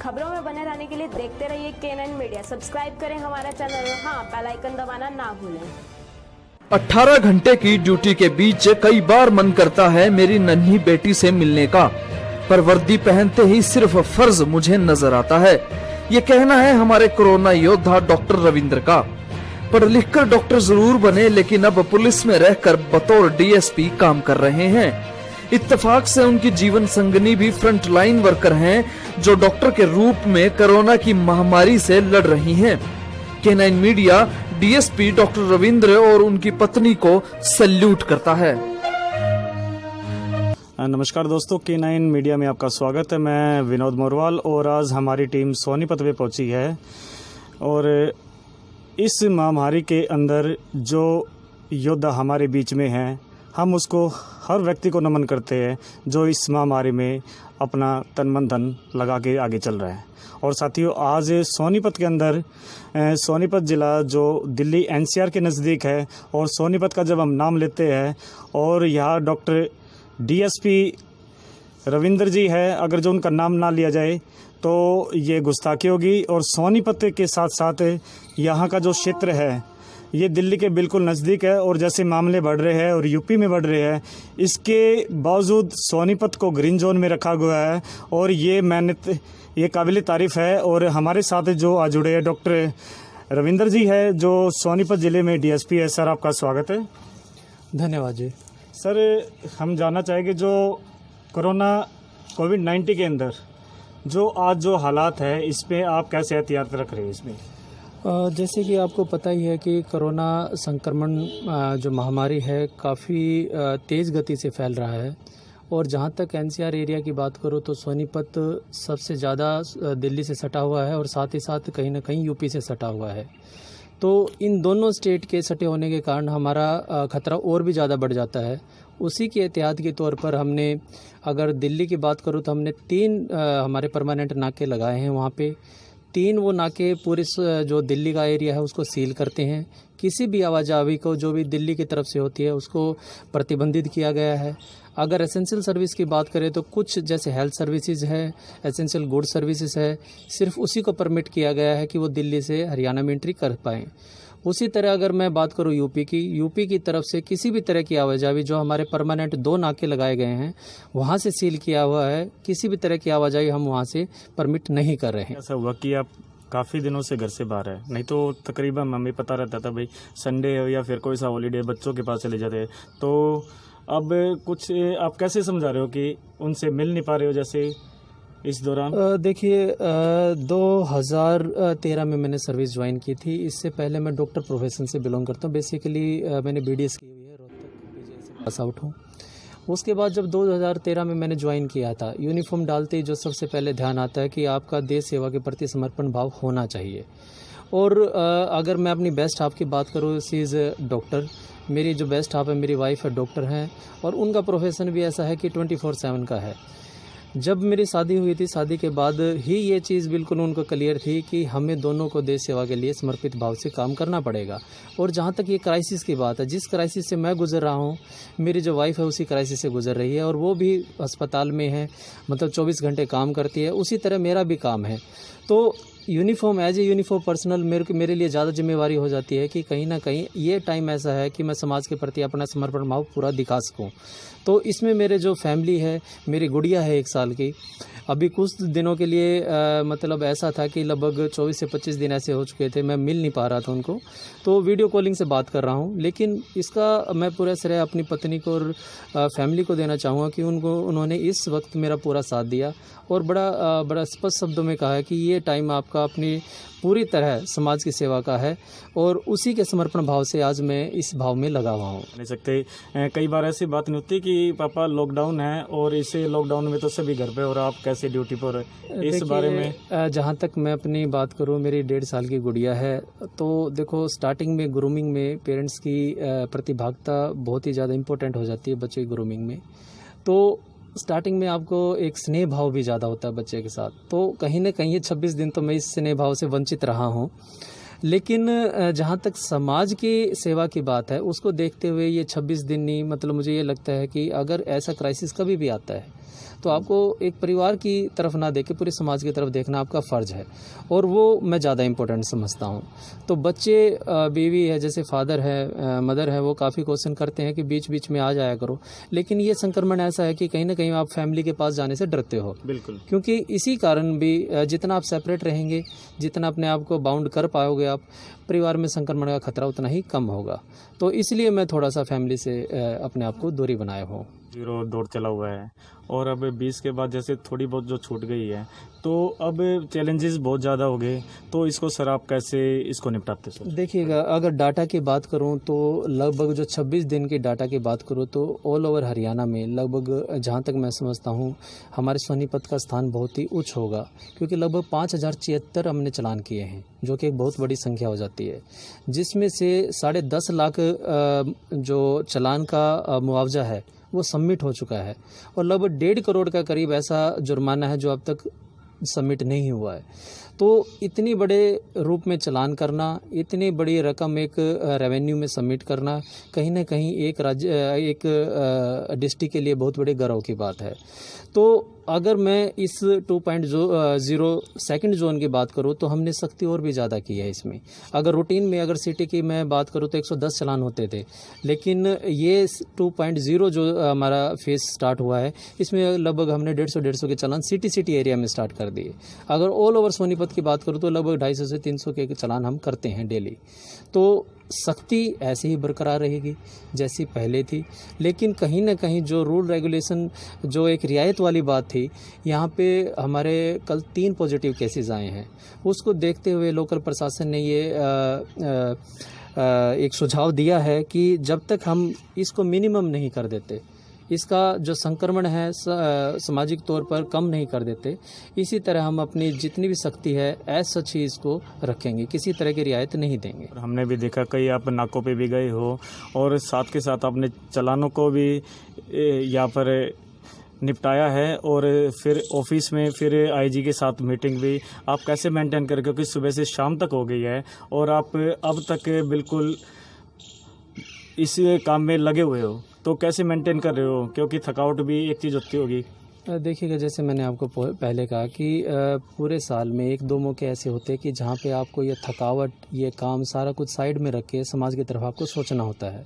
खबरों में बने रहने के लिए देखते रहिए K9 मीडिया। सब्सक्राइब करें हमारा चैनल और हाँ, बेल आइकन दबाना ना भूलें। 18 घंटे की ड्यूटी के बीच कई बार मन करता है मेरी नन्ही बेटी से मिलने का, पर वर्दी पहनते ही सिर्फ फर्ज मुझे नजर आता है। ये कहना है हमारे कोरोना योद्धा डॉक्टर रविंद्र का। पढ़ लिख कर डॉक्टर जरूर बने, लेकिन अब पुलिस में रहकर बतौर डीएसपी काम कर रहे हैं। इत्तेफाक से उनकी जीवन संगनी भी फ्रंट लाइन वर्कर हैं, जो डॉक्टर के रूप में कोरोना की महामारी से लड़ रही हैं। K9 media DSP doctor Ravindra और उनकी पत्नी को सैल्यूट करता है। नमस्कार दोस्तों, K9 मीडिया में आपका स्वागत है। मैं विनोद मोरवाल और आज हमारी टीम सोनीपत में पहुंची है और इस महामारी के अंदर जो योद्धा हमारे बीच में हैं, हम उसको हर व्यक्ति को नमन करते हैं जो इस महामारी में अपना तन मन धन लगा के आगे चल रहा है। और साथियों, आज सोनीपत के अंदर सोनीपत ज़िला जो दिल्ली एनसीआर के नज़दीक है, और सोनीपत का जब हम नाम लेते हैं और यहाँ डॉक्टर डीएसपी रविंद्र जी है, अगर जो उनका नाम ना लिया जाए तो ये गुस्ताखी होगी। और सोनीपत के साथ साथ यहाँ का जो क्षेत्र है ये दिल्ली के बिल्कुल नज़दीक है, और जैसे मामले बढ़ रहे हैं और यूपी में बढ़ रहे हैं, इसके बावजूद सोनीपत को ग्रीन जोन में रखा गया है और ये काबिल तारीफ़ है। और हमारे साथ जो आज जुड़े हैं डॉक्टर रविंद्र जी है, जो सोनीपत ज़िले में डीएसपी है। सर, आपका स्वागत है। धन्यवाद जी। सर, हम जानना चाहेंगे जो कोविड-19 के अंदर जो आज जो हालात है, इस पे आप कैसे एहतियात रख रहे हैं इसमें? जैसे कि आपको पता ही है कि कोरोना संक्रमण जो महामारी है काफ़ी तेज़ गति से फैल रहा है। और जहाँ तक एनसीआर एरिया की बात करूँ तो सोनीपत सबसे ज़्यादा दिल्ली से सटा हुआ है और साथ ही साथ कहीं ना कहीं यूपी से सटा हुआ है। तो इन दोनों स्टेट के सटे होने के कारण हमारा ख़तरा और भी ज़्यादा बढ़ जाता है। उसी के एहतियात के तौर पर हमने, अगर दिल्ली की बात करूँ तो हमने 3 हमारे परमानेंट नाके लगाए हैं। वहाँ पे 3 वो नाके पूरे जो दिल्ली का एरिया है उसको सील करते हैं। किसी भी आवाजाही को जो भी दिल्ली की तरफ से होती है उसको प्रतिबंधित किया गया है। अगर एसेंशियल सर्विस की बात करें तो कुछ जैसे हेल्थ सर्विसेज है, एसेंशियल गुड सर्विसेज है, सिर्फ उसी को परमिट किया गया है कि वो दिल्ली से हरियाणा में एंट्री कर पाएँ। उसी तरह अगर मैं बात करूं यूपी की तरफ से किसी भी तरह की आवाजाही, जो हमारे परमानेंट 2 नाके लगाए गए हैं वहां से सील किया हुआ है, किसी भी तरह की आवाजाही हम वहां से परमिट नहीं कर रहे हैं। ऐसा हुआ कि आप काफ़ी दिनों से घर से बाहर है, नहीं तो तकरीबन हमें पता रहता था भाई संडे हो या फिर कोई सा हॉलीडे बच्चों के पास चले जाते हैं। तो अब कुछ आप कैसे समझा रहे हो कि उनसे मिल नहीं पा रहे हो जैसे इस दौरान? देखिए, 2013 में मैंने सर्विस ज्वाइन की थी। इससे पहले मैं डॉक्टर प्रोफेशन से बिलोंग करता हूँ। बेसिकली मैंने बीडीएस की हुई है, रोहतक बीजे से पास आउट हूँ। उसके बाद जब 2013 में मैंने ज्वाइन किया था, यूनिफॉर्म डालते ही जो सबसे पहले ध्यान आता है कि आपका देश सेवा के प्रति समर्पण भाव होना चाहिए। और अगर मैं अपनी बेस्ट हाफ की बात करूँ, शी इज़ डॉक्टर। मेरी जो बेस्ट हाफ है, मेरी वाइफ है, डॉक्टर हैं, और उनका प्रोफेशन भी ऐसा है कि 24/7 का है। जब मेरी शादी हुई थी, शादी के बाद ही ये चीज़ बिल्कुल उनको क्लियर थी कि हमें दोनों को देश सेवा के लिए समर्पित भाव से काम करना पड़ेगा। और जहाँ तक ये क्राइसिस की बात है, जिस क्राइसिस से मैं गुजर रहा हूँ, मेरी जो वाइफ है उसी क्राइसिस से गुजर रही है, और वो भी अस्पताल में है, मतलब 24 घंटे काम करती है। उसी तरह मेरा भी काम है। तो uniform as a uniform personal मेरे लिए ज़्यादा जिम्मेवारी हो जाती है कि कहीं ना कहीं ये टाइम ऐसा है कि मैं समाज के प्रति अपना समर्पण भाव पूरा दिखा सकूं। तो इसमें मेरे जो फैमिली है, मेरी गुड़िया है 1 साल की, अभी कुछ दिनों के लिए मतलब ऐसा था कि लगभग 24 से 25 दिन ऐसे हो चुके थे, मैं मिल नहीं पा रहा था उनको, तो वीडियो कॉलिंग से बात कर रहा हूँ। लेकिन इसका मैं पूरा श्रेय अपनी पत्नी को और फैमिली को देना चाहूँगा कि उन्होंने इस वक्त मेरा पूरा साथ दिया और बड़ा स्पष्ट शब्दों में कहा है कि ये टाइम आपका अपनी पूरी तरह समाज की सेवा का है, और उसी के समर्पण भाव से आज मैं इस भाव में लगा हुआ हूँ। नहीं सकते, कई बार ऐसी बात नहीं होती कि पापा लॉकडाउन है और इसे लॉकडाउन में तो सभी घर पे और आप कैसे ड्यूटी पर, इस बारे में? जहाँ तक मैं अपनी बात करूँ, मेरी 1.5 साल की गुड़िया है। तो देखो, स्टार्टिंग में ग्रूमिंग में पेरेंट्स की प्रतिभागिता बहुत ही ज़्यादा इम्पोर्टेंट हो जाती है बच्चे की ग्रूमिंग में। तो स्टार्टिंग में आपको एक स्नेह भाव भी ज़्यादा होता है बच्चे के साथ। तो कहीं ना कहीं ये 26 दिन तो मैं इस स्नेह भाव से वंचित रहा हूँ। लेकिन जहाँ तक समाज की सेवा की बात है, उसको देखते हुए ये 26 दिन नहीं, मतलब मुझे ये लगता है कि अगर ऐसा क्राइसिस कभी भी आता है तो आपको एक परिवार की तरफ ना देख के पूरे समाज की तरफ देखना आपका फ़र्ज़ है, और वो मैं ज़्यादा इम्पोर्टेंट समझता हूँ। तो बच्चे, बीवी है, जैसे फादर है, मदर है, वो काफ़ी क्वेश्चन करते हैं कि बीच बीच में आ जाया करो, लेकिन ये संक्रमण ऐसा है कि कहीं ना कहीं आप फैमिली के पास जाने से डरते हो। बिल्कुल। क्योंकि इसी कारण भी जितना आप सेपरेट रहेंगे, जितना अपने आप को बाउंड कर पाओगे आप, परिवार में संक्रमण का खतरा उतना ही कम होगा। तो इसलिए मैं थोड़ा सा फैमिली से अपने आप को दूरी बनाया हूँ। 0 दौर चला हुआ है, और अब 20 के बाद जैसे थोड़ी बहुत जो छूट गई है, तो अब चैलेंजेस बहुत ज़्यादा हो गए, तो इसको सर आप कैसे इसको निपटाते सर? देखिएगा, अगर डाटा की बात करूं तो लगभग जो 26 दिन की डाटा की बात करूं तो ऑल ओवर हरियाणा में लगभग, जहां तक मैं समझता हूं, हमारे सोनीपत का स्थान बहुत ही उच्च होगा, क्योंकि लगभग 5073 हमने चालान किए हैं, जो कि एक बहुत बड़ी संख्या हो जाती है, जिसमें से 10.5 लाख जो चालान का मुआवजा है वो सबमिट हो चुका है, और लगभग 1.5 करोड़ का करीब ऐसा जुर्माना है जो अब तक सबमिट नहीं हुआ है। तो इतनी बड़े रूप में चालान करना, इतनी बड़ी रकम एक रेवेन्यू में सबमिट करना, कहीं ना कहीं एक डिस्ट्रिक्ट के लिए बहुत बड़े गर्व की बात है। तो अगर मैं इस 2.0 सेकंड जोन की बात करूं तो हमने सख्ती और भी ज़्यादा की है इसमें। अगर रूटीन में अगर सिटी की मैं बात करूं तो 110 चालान होते थे, लेकिन ये 2.0 जो हमारा फेज स्टार्ट हुआ है, इसमें लगभग हमने 150 के चालान सिटी एरिया में स्टार्ट कर दिए। अगर ऑल ओवर सोनीपत की बात करूं तो लगभग 250 से 300 के चालान हम करते हैं डेली। तो सख्ती ऐसे ही बरकरार रहेगी जैसी पहले थी, लेकिन कहीं ना कहीं जो रूल रेगुलेशन, जो एक रियायत वाली बात थी, यहाँ पे हमारे कल 3 पॉजिटिव केसेस आए हैं। उसको देखते हुए लोकल प्रशासन ने ये एक सुझाव दिया है कि जब तक हम इसको मिनिमम नहीं कर देते, इसका जो संक्रमण है सामाजिक तौर पर कम नहीं कर देते, इसी तरह हम अपनी जितनी भी सख्ती है एज सच ही इसको रखेंगे, किसी तरह की रियायत नहीं देंगे। हमने भी देखा कई आप नाकों पे भी गए हो, और साथ के साथ आपने चालानों को भी यहाँ पर निपटाया है, और फिर ऑफिस में फिर आईजी के साथ मीटिंग भी आप कैसे मेंटेन कर, क्योंकि सुबह से शाम तक हो गई है और आप अब तक बिल्कुल इस काम में लगे हुए हो, तो कैसे मेंटेन कर रहे हो, क्योंकि थकावट भी एक चीज़ होती होगी? देखिएगा, जैसे मैंने आपको पहले कहा कि पूरे साल में 1-2 मौके ऐसे होते हैं कि जहाँ पे आपको ये थकावट, ये काम सारा कुछ साइड में रख के समाज की तरफ आपको सोचना होता है।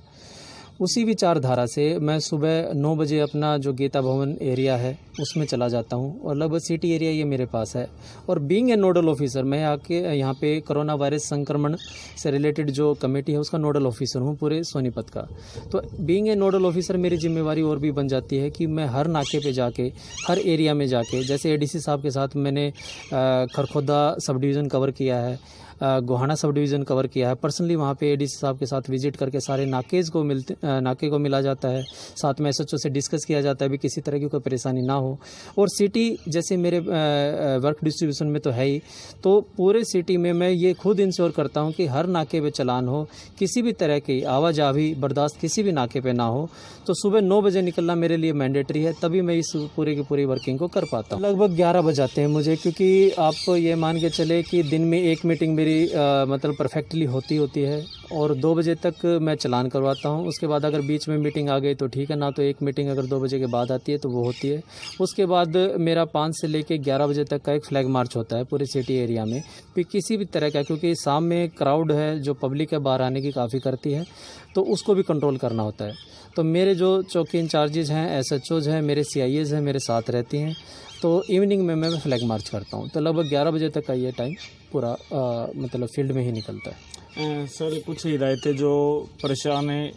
उसी विचारधारा से मैं सुबह 9 बजे अपना जो गीता भवन एरिया है उसमें चला जाता हूं, और लगभग सिटी एरिया ये मेरे पास है। और बीइंग ए नोडल ऑफिसर, मैं आके यहाँ पे कोरोना वायरस संक्रमण से रिलेटेड जो कमेटी है उसका नोडल ऑफिसर हूँ पूरे सोनीपत का। तो बीइंग ए नोडल ऑफिसर मेरी जिम्मेवारी और भी बन जाती है कि मैं हर नाके पे जाके, हर एरिया में जाके, जैसे एडीसी साहब के साथ मैंने खरखोदा सब डिवीज़न कवर किया है, गोहाना सब डिवीज़न कवर किया है। पर्सनली वहाँ पे एडीसी साहब के साथ विजिट करके सारे नाके को मिला जाता है, साथ में एसएचओ से डिस्कस किया जाता है भी किसी तरह की कोई परेशानी ना हो। और सिटी जैसे मेरे वर्क डिस्ट्रीब्यूशन में तो है ही, तो पूरे सिटी में मैं ये खुद इंश्योर करता हूँ कि हर नाके पे चालान हो, किसी भी तरह की आवाजाही बर्दाश्त किसी भी नाके पे ना हो। तो सुबह 9 बजे निकलना मेरे लिए मैंडेटरी है, तभी मैं इस पूरी की पूरी वर्किंग को कर पाता हूँ। लगभग 11 बज जाते हैं मुझे, क्योंकि आप ये मान के चले कि दिन में एक मीटिंग मेरी मतलब परफेक्टली होती है, और 2 बजे तक मैं चालान करवाता हूँ। उसके बाद अगर बीच में मीटिंग आ गई तो ठीक है, ना तो एक मीटिंग अगर 2 बजे के बाद आती है तो वो होती है। उसके बाद मेरा 5 से लेके 11 बजे तक का एक फ्लैग मार्च होता है पूरे सिटी एरिया में, फिर किसी भी तरह का, क्योंकि शाम में क्राउड है जो पब्लिक है बाहर आने की काफ़ी करती है, तो उसको भी कंट्रोल करना होता है। तो मेरे जो चौकी इंचार्जेज हैं, एसएचओज हैं, मेरे सीआईएज हैं, मेरे साथ रहती हैं। तो इवनिंग में मैं फ्लैग मार्च करता हूँ, तो लगभग 11 बजे तक का ये टाइम पूरा मतलब फील्ड में ही निकलता है। सर, कुछ हिदायतें जो परेशान हैं,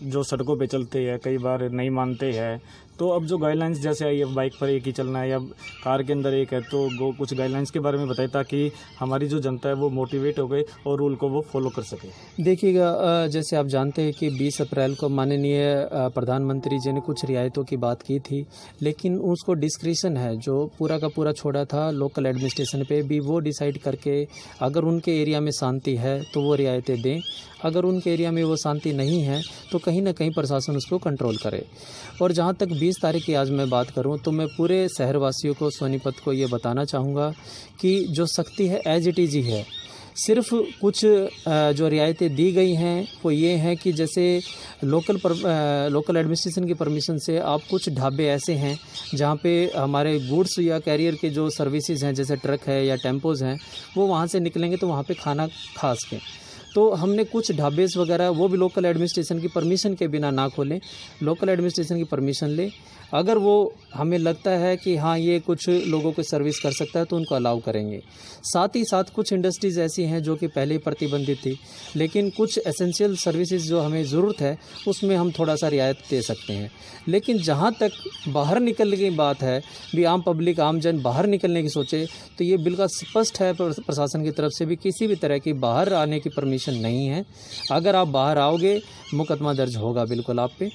जो सड़कों पे चलते हैं, कई बार नहीं मानते हैं, तो अब जो गाइडलाइंस जैसे आई है, बाइक पर एक ही चलना है या कार के अंदर एक है, तो कुछ गाइडलाइंस के बारे में बताइए ताकि हमारी जो जनता है वो मोटिवेट हो गई और रूल को वो फॉलो कर सके। देखिएगा, जैसे आप जानते हैं कि 20 अप्रैल को माननीय प्रधानमंत्री जी ने कुछ रियायतों की बात की थी, लेकिन उसको डिस्क्रिशन है जो पूरा का पूरा छोड़ा था लोकल एडमिनिस्ट्रेशन पे भी, वो डिसाइड करके अगर उनके एरिया में शांति है तो वो रियायतें दें, अगर उनके एरिया में वो शांति नहीं है तो कहीं ना कहीं प्रशासन उसको कंट्रोल करे। और जहाँ तक 20 तारीख की आज मैं बात करूँ तो मैं पूरे शहरवासियों को, सोनीपत को ये बताना चाहूँगा कि जो सख्ती है एज इट इज़ ही है। सिर्फ कुछ जो रियायतें दी गई हैं वो ये हैं कि जैसे लोकल एडमिनिस्ट्रेशन की परमिशन से आप कुछ ढाबे ऐसे हैं जहाँ पे हमारे गुड्स या कैरियर के जो सर्विसेज हैं, जैसे ट्रक है या टेम्पोज़ हैं, वो वहाँ से निकलेंगे तो वहाँ पे खाना खा सकें। तो हमने कुछ ढाबेस वगैरह वो भी लोकल एडमिनिस्ट्रेशन की परमिशन के बिना ना खोलें, लोकल एडमिनिस्ट्रेशन की परमिशन ले। अगर वो हमें लगता है कि हाँ ये कुछ लोगों को सर्विस कर सकता है तो उनको अलाउ करेंगे। साथ ही साथ कुछ इंडस्ट्रीज़ ऐसी हैं जो कि पहले ही प्रतिबंधित थी, लेकिन कुछ एसेंशियल सर्विसेज जो हमें ज़रूरत है उसमें हम थोड़ा सा रियायत दे सकते हैं। लेकिन जहाँ तक बाहर निकलने की बात है, भी आम पब्लिक आम जन बाहर निकलने की सोचे, तो ये बिल्कुल स्पष्ट है प्रशासन की तरफ से भी किसी भी तरह की बाहर आने की परमिशन नहीं है। अगर आप बाहर आओगे मुकदमा दर्ज होगा बिल्कुल आप पे।